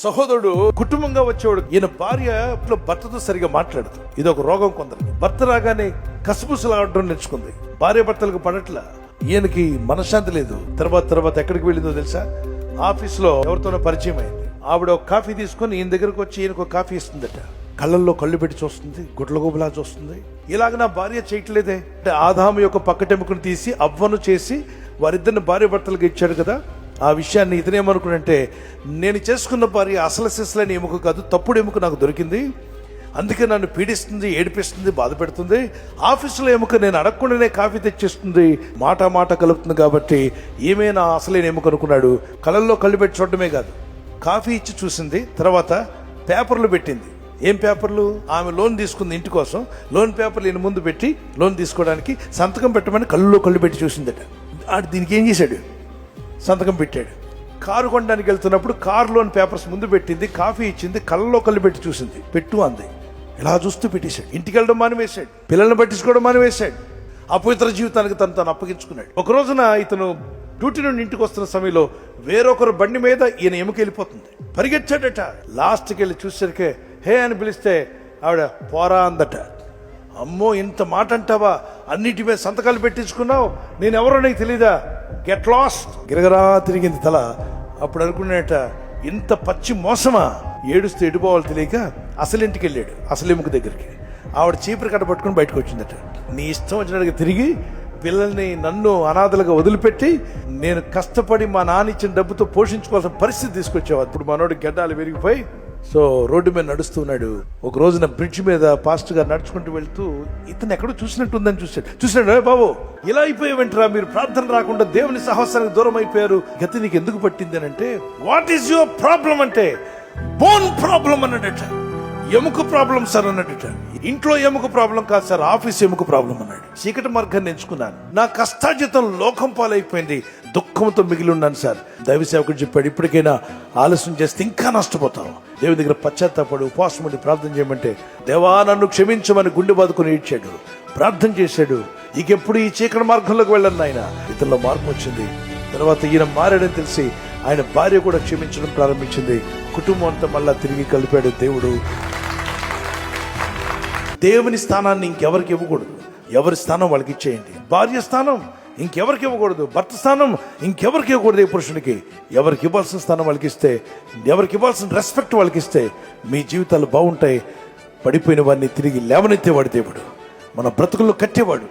సహోదరుడు కుటుంబంగా వచ్చేవాడు. ఈయన భార్య భర్తతో సరిగా మాట్లాడదు. ఇది ఒక రోగం కొందరికి. భర్త రాగానే కసుపుసులాడడం నేర్చుకుంది. భార్య భర్తలకు పడట్ల. ఈయనకి మనశ్శాంతి లేదు. తర్వాత ఎక్కడికి వెళ్ళిందో తెలుసా? ఆఫీస్ లో ఎవరితోనో పరిచయం అయింది. ఆవిడ ఒక కాఫీ తీసుకొని ఈయన దగ్గరకు వచ్చి ఈయనకు ఒక కాఫీ ఇస్తుందట. కళ్ళల్లో కళ్ళు పెట్టి చూస్తుంది, గుడ్లగూబలా చూస్తుంది. ఇలాగ నా భార్య చేయట్లేదే అంటే ఆదాము యొక్క పక్కటెముకను తీసి అవ్వను చేసి వారిద్దరిని భార్య భర్తలకు ఇచ్చాడు కదా. ఆ విషయాన్ని ఇతనేమనుకునంటే, నేను చేసుకున్న భార్య అసలు సిసలైన ఎముక కాదు, తప్పుడు ఎముక నాకు దొరికింది, అందుకే నన్ను పీడిస్తుంది, ఏడిపిస్తుంది, బాధ పెడుతుంది. ఆఫీసులో ఎముక నేను అడగకుండానే కాఫీ తెచ్చిస్తుంది, మాట కలుపుతుంది, కాబట్టి ఈమె నా అసలైన ఎముక అనుకున్నాడు. కళ్ళల్లో కళ్ళు పెట్టి చూడటమే కాదు, కాఫీ ఇచ్చి చూసింది. తర్వాత పేపర్లు పెట్టింది. ఏం పేపర్లు? ఆమె లోన్ తీసుకుంది ఇంటి కోసం. లోన్ పేపర్లు ఈయన ముందు పెట్టి లోన్ తీసుకోవడానికి సంతకం పెట్టమని కళ్ళలో కళ్ళు పెట్టి చూసిందట. దీనికి ఏం చేశాడు? సంతకం పెట్టాడు. కారు కొనడానికి వెళ్తున్నప్పుడు కారు లోన్ పేపర్స్ ముందు పెట్టింది, కాఫీ ఇచ్చింది, కళ్ళలో కళ్ళు పెట్టి చూసింది, పెట్టు అంది. ఇలా చూస్తూ పెట్టేశాడు. ఇంటికి వెళ్ళడం మానివేశాడు, పిల్లల్ని పట్టించుకోవడం మానివేశాడు. అపవిత్ర జీవితానికి తను అప్పగించుకున్నాడు. ఒక రోజున ఇతను డ్యూటీ నుండి ఇంటికి వస్తున్న సమయంలో వేరొకరు బండి మీద ఈయన ఎముక వెళ్ళిపోతుంది. పరిగెత్తాడట. లాస్ట్కి వెళ్ళి చూసరికే హే అని పిలిస్తే ఆవిడ పోరా అందట. అమ్మో, ఇంత మాట అంటావా? అన్నిటి మీద సంతకాలు పెట్టించుకున్నావు, నేనెవరో నీకు తెలీదా? Get lost. గిరగరా తిరిగింది తల. అప్పుడు అనుకున్నట, ఇంత పచ్చి మోసమా? ఏడుస్తూ ఎడిపోవాలి తెలియక అసలు ఇంటికి వెళ్ళాడు, అసలు ఎముక దగ్గరికి. ఆవిడ చీపురు కట్ట పట్టుకుని బయటకు వచ్చిందట. నీ ఇష్టం వచ్చినట్టుగా తిరిగి పిల్లల్ని నన్ను అనాథలుగా వదిలిపెట్టి నేను కష్టపడి మా నాన్న ఇచ్చిన డబ్బుతో పోషించుకోవాల్సిన పరిస్థితి తీసుకొచ్చావు. అప్పుడు మనోడు గడ్డాలు విరిగిపోయి రోడ్డు మీద నడుస్తున్నాడు. ఒక రోజున బ్రిడ్జ్ మీద పాస్ట్ గా నడుచుకుంటూ వెళ్తూ ఇతను ఎక్కడో చూసినట్టుందని చూసినాడు. బాబు, ఇలా అయిపోయావంటరా, మీరు ప్రార్థన రాకుండా దేవుని సహవాసానికి దూరం అయిపోయారు, గతి నీకు ఎందుకు పట్టింది అని అంటే, వాట్ ఈస్ యువర్ ప్రాబ్లం అంటే, బోన్ ప్రాబ్లం అన్నాడట. ఎముక ప్రాబ్లం సార్ అన్నాడట. ఇంట్లో ఎముక ప్రాబ్లం కాదు సార్, ఆఫీస్ ఎముక ప్రాబ్లం అన్నాడు. చీకటి మార్గాన్ని ఎంచుకున్నాను, నా కష్టార్జితం లోకం పాలైపోయింది, దుఃఖంతో మిగిలి ఉన్నాను సార్. దైవ సేవకుడు చెప్పాడు, ఇప్పటికైనా ఆలస్యం చేస్తే ఇంకా నష్టపోతావు. దేవుని దగ్గర పశ్చాత్తాపడు, ఉపవాసం ఉండి ప్రార్థన చేయమంటే, దేవా నన్ను క్షమించమని గుండె బాదుకొని ఏడ్చాడు, ప్రార్థన చేశాడు. ఇంకెప్పుడు ఈ చీకటి మార్గంలోకి వెళ్ళను ఆయన. ఇతనిలో మార్పు వచ్చింది. తర్వాత ఈయన మారాడని తెలిసి ఆయన భార్య కూడా క్షమించడం ప్రారంభించింది. కుటుంబం అంతా మళ్ళా తిరిగి కలిపాడు దేవుడు. దేవుని స్థానాన్ని ఇంకెవరికి ఇవ్వకూడదు. ఎవరి స్థానం వాళ్ళకి ఇచ్చేయండి. భార్య స్థానం ఇంకెవరికి ఇవ్వకూడదు, భర్త స్థానం ఇంకెవరికి ఇవ్వకూడదు. ఏ పురుషునికి ఎవరికి ఇవ్వాల్సిన స్థానం వాళ్ళకి ఇస్తే, ఎవరికి ఇవ్వాల్సిన రెస్పెక్ట్ వాళ్ళకి ఇస్తే మీ జీవితాలు బాగుంటాయి. పడిపోయిన వాడిని తిరిగి లేవనెత్తేవాడు దేవుడు, మన బ్రతుకుల్లో కట్టేవాడు.